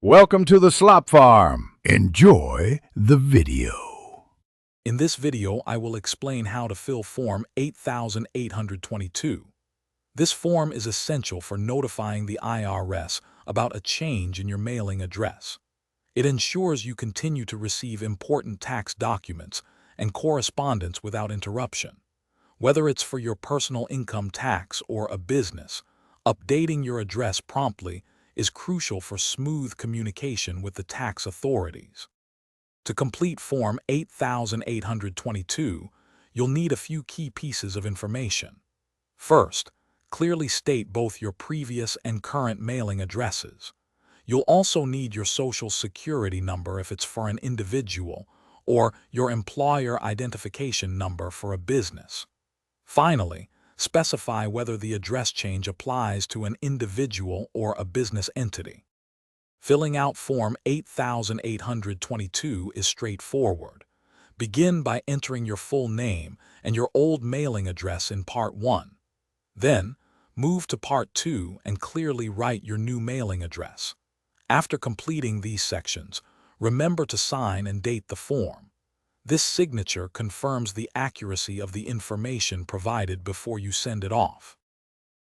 Welcome to the Slop Farm. Enjoy the video. In this video, I will explain how to fill Form 8822. This form is essential for notifying the IRS about a change in your mailing address. It ensures you continue to receive important tax documents and correspondence without interruption. Whether it's for your personal income tax or a business, updating your address promptly is crucial for smooth communication with the tax authorities. To complete Form 8822, you'll need a few key pieces of information. First, clearly state both your previous and current mailing addresses. You'll also need your Social Security number if it's for an individual, or your employer identification number for a business. Finally, specify whether the address change applies to an individual or a business entity. Filling out Form 8822 is straightforward. Begin by entering your full name and your old mailing address in Part 1. Then, move to Part 2 and clearly write your new mailing address. After completing these sections, remember to sign and date the form. This signature confirms the accuracy of the information provided before you send it off.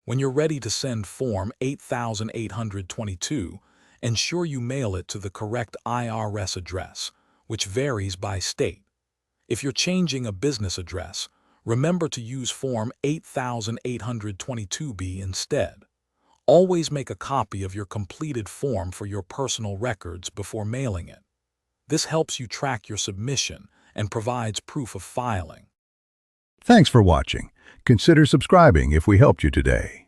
When you're ready to send Form 8822, ensure you mail it to the correct IRS address, which varies by state. If you're changing a business address, remember to use Form 8822B instead. Always make a copy of your completed form for your personal records before mailing it. This helps you track your submission and provides proof of filing. Thanks for watching. Consider subscribing if we helped you today.